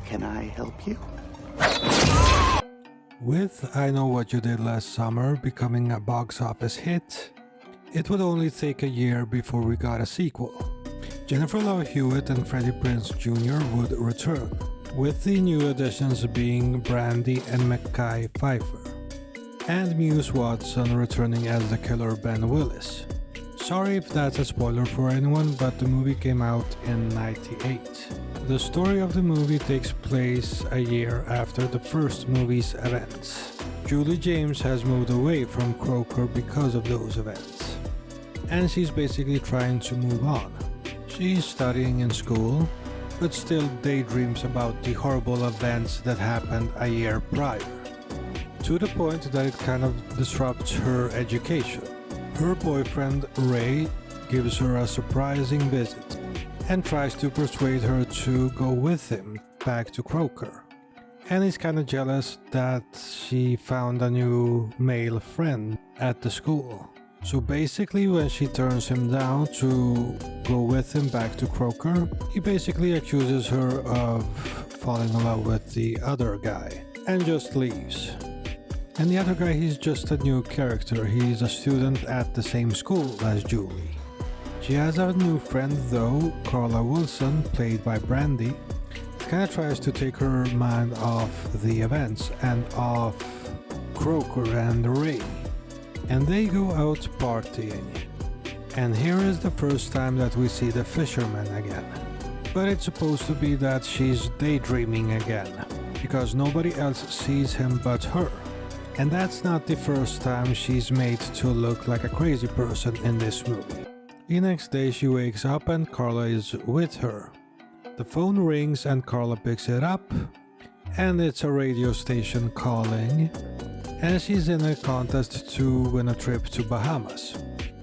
Can I help you? With I Know What You Did Last Summer becoming a box office hit, it would only take a year before we got a sequel. Jennifer Love Hewitt and Freddie Prinze Jr. would return, with the new additions being Brandy and Mekhi Phifer, and Muse Watson returning as the killer Ben Willis. Sorry if that's a spoiler for anyone, but the movie came out in '98. The story of the movie takes place a year after the first movie's events. Julie James has moved away from Croker because of those events, and she's basically trying to move on. She's studying in school, but still daydreams about the horrible events that happened a year prior, to the point that it kind of disrupts her education. Her boyfriend, Ray, gives her a surprising visit and tries to persuade her to go with him back to Croker. And he's kinda jealous that she found a new male friend at the school. So basically when she turns him down to go with him back to Croker, he basically accuses her of falling in love with the other guy and just leaves. And the other guy, he's just a new character. He's a student at the same school as Julie. She has a new friend though, Carla Wilson, played by Brandy. Kinda tries to take her mind off the events and off Croker and Ray. And they go out partying. And here is the first time that we see the fisherman again. But it's supposed to be that she's daydreaming again, because nobody else sees him but her. And that's not the first time she's made to look like a crazy person in this movie. The next day she wakes up and Carla is with her. The phone rings and Carla picks it up, and it's a radio station calling, and she's in a contest to win a trip to Bahamas.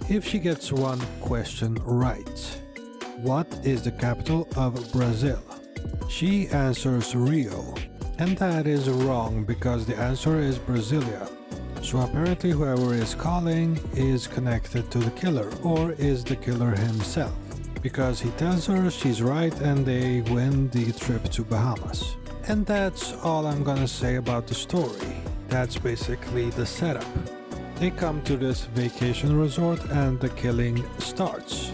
If she gets one question right: what is the capital of Brazil? She answers Rio, and that is wrong because the answer is Brasilia. So apparently whoever is calling is connected to the killer, or is the killer himself, because he tells her she's right and they win the trip to Bahamas. And that's all I'm gonna say about the story. That's basically the setup. They come to this vacation resort and the killing starts.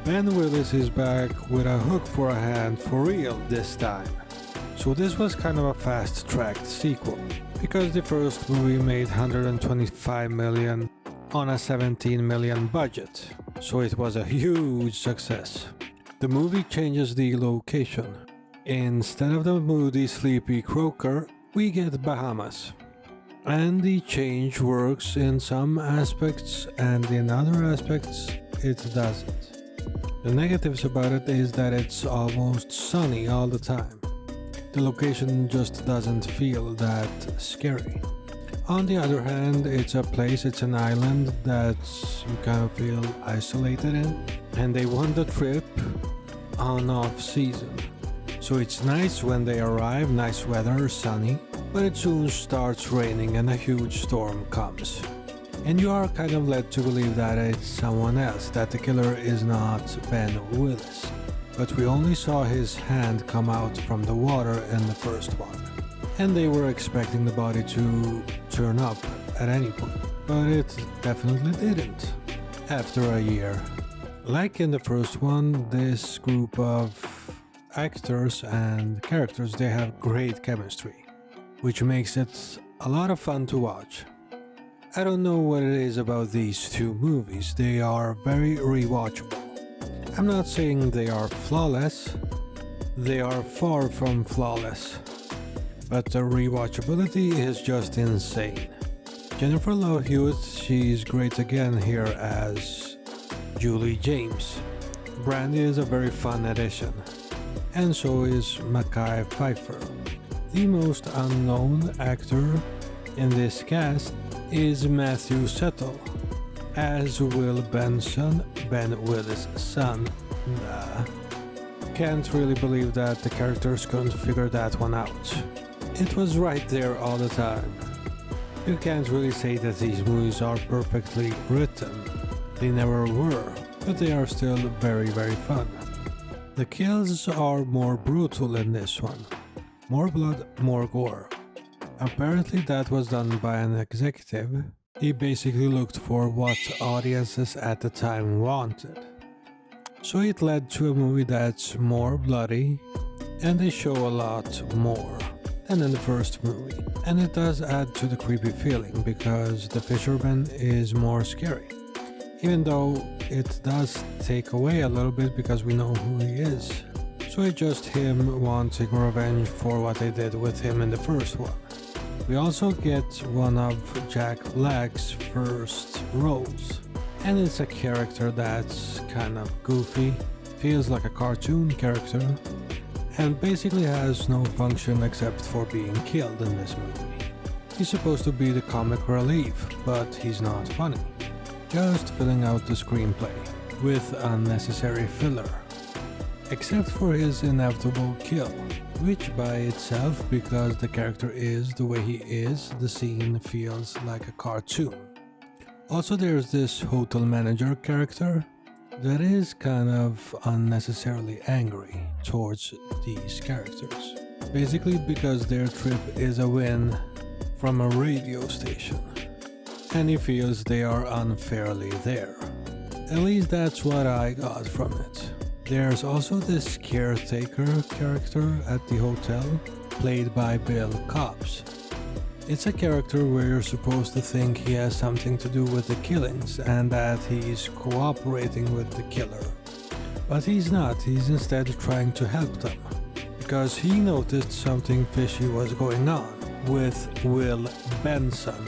Ben Willis is back with a hook for a hand for real this time. So this was kind of a fast-tracked sequel, because the first movie made $125 million on a $17 million budget, so it was a huge success. The movie changes the location. Instead of the moody, sleepy Croker, we get Bahamas. And the change works in some aspects, and in other aspects it doesn't. The negatives about it is that it's almost sunny all the time. The location just doesn't feel that scary. On the other hand, it's an island that you kind of feel isolated in, and they want the trip on off-season. So it's nice when they arrive, nice weather, sunny, but it soon starts raining and a huge storm comes. And you are kind of led to believe that it's someone else, that the killer is not Ben Willis. But we only saw his hand come out from the water in the first one. And they were expecting the body to turn up at any point, but it definitely didn't after a year. Like in the first one, this group of actors and characters, they have great chemistry, which makes it a lot of fun to watch. I don't know what it is about these two movies, they are very rewatchable. I'm not saying they are flawless, they are far from flawless, but the rewatchability is just insane. Jennifer Love Hewitt, she's great again here as Julie James. Brandy is a very fun addition, and so is Mekhi Phifer. The most unknown actor in this cast is Matthew Settle as Will Benson, Ben Willis' son. can't really believe that the characters couldn't figure that one out. It was right there all the time. You can't really say that these movies are perfectly written. They never were, but they are still very fun. The kills are more brutal in this one. More blood, more gore. Apparently that was done by an executive. He basically looked for what audiences at the time wanted. So it led to a movie that's more bloody, and they show a lot more than in the first movie. And it does add to the creepy feeling because the fisherman is more scary. Even though it does take away a little bit because we know who he is. So it's just him wanting revenge for what they did with him in the first one. We also get one of Jack Black's first roles. And it's a character that's kind of goofy, feels like a cartoon character, and basically has no function except for being killed in this movie. He's supposed to be the comic relief, but he's not funny. Just filling out the screenplay with unnecessary filler. Except for his inevitable kill, which by itself, because the character is the way he is, the scene feels like a cartoon. Also there's this hotel manager character that is kind of unnecessarily angry towards these characters. Basically because their trip is a win from a radio station. And he feels they are unfairly there. At least that's what I got from it. There's also this caretaker character at the hotel, played by Bill Cobbs. It's a character where you're supposed to think he has something to do with the killings and that he's cooperating with the killer. But he's not, he's instead trying to help them. Because he noticed something fishy was going on with Will Benson.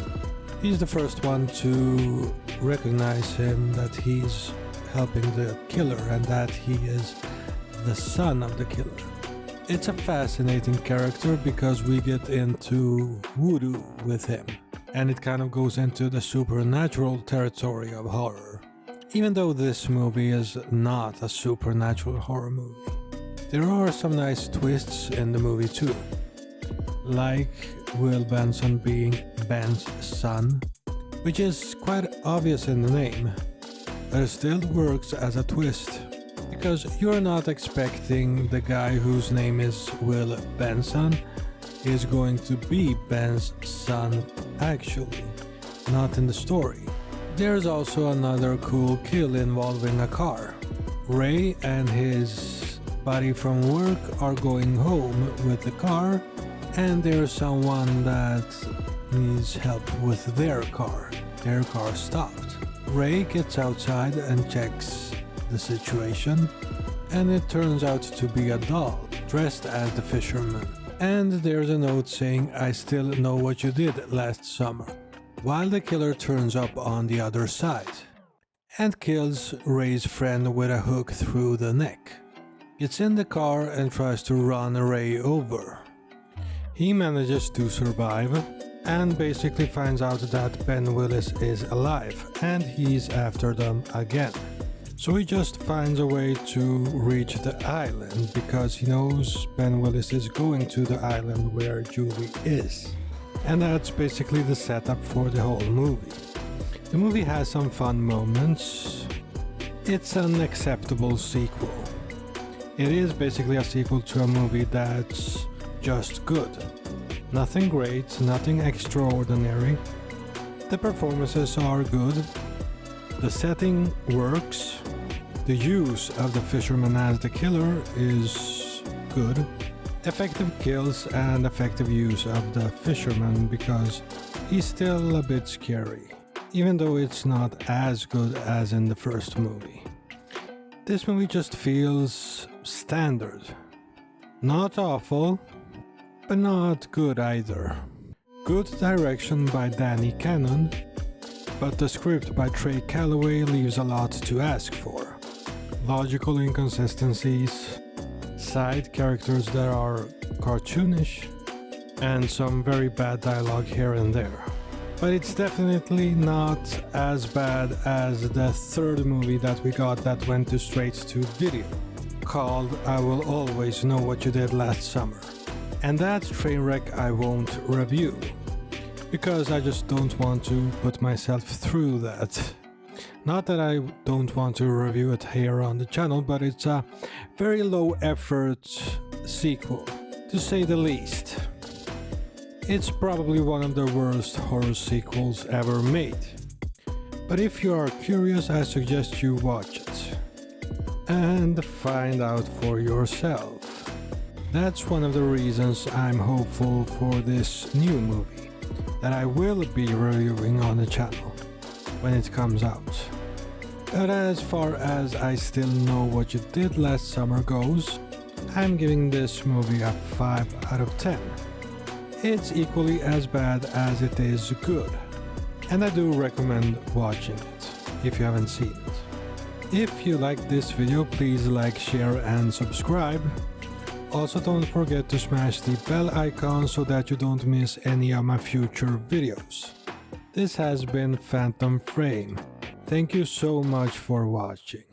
He's the first one to recognize him, that he's helping the killer and that he is the son of the killer. It's a fascinating character because we get into voodoo with him, and it kind of goes into the supernatural territory of horror. Even though this movie is not a supernatural horror movie, there are some nice twists in the movie too. Like Will Benson being Ben's son, which is quite obvious in the name, but it still works as a twist. Because you're not expecting the guy whose name is Will Benson is going to be Ben's son actually, not in the story. There's also another cool kill involving a car. Ray and his buddy from work are going home with the car, and there's someone that needs help with their car. Their car stopped. Ray gets outside and checks the situation, and it turns out to be a doll dressed as the fisherman. And there's a note saying, "I still know what you did last summer," while the killer turns up on the other side and kills Ray's friend with a hook through the neck. Gets in the car and tries to run Ray over. He manages to survive and basically finds out that Ben Willis is alive and he's after them again. So he just finds a way to reach the island because he knows Ben Willis is going to the island where Julie is. And that's basically the setup for the whole movie. The movie has some fun moments. It's an acceptable sequel. It is basically a sequel to a movie that's just good. Nothing great, nothing extraordinary. The performances are good. The setting works. The use of the fisherman as the killer is good. Effective kills and effective use of the fisherman because he's still a bit scary, even though it's not as good as in the first movie. This movie just feels standard. Not awful, but not good either. Good direction by Danny Cannon, but the script by Trey Calloway leaves a lot to ask for. Logical inconsistencies, side characters that are cartoonish, and some very bad dialogue here and there. But it's definitely not as bad as the third movie that we got that went to straight to video. called I Will Always Know What You Did Last Summer. And that train wreck I won't review, because I just don't want to put myself through that. Not that I don't want to review it here on the channel, but it's a very low effort sequel, to say the least. It's probably one of the worst horror sequels ever made. But if you are curious, I suggest you watch it and find out for yourself. That's one of the reasons I'm hopeful for this new movie that I will be reviewing on the channel when it comes out. But as far as I Still Know What You Did Last Summer goes, I'm giving this movie a 5 out of 10. It's equally as bad as it is good, and I do recommend watching it if you haven't seen it. If you like this video, please like, share and subscribe. Also, don't forget to smash the bell icon so that you don't miss any of my future videos. This has been Phantom Frame. Thank you so much for watching.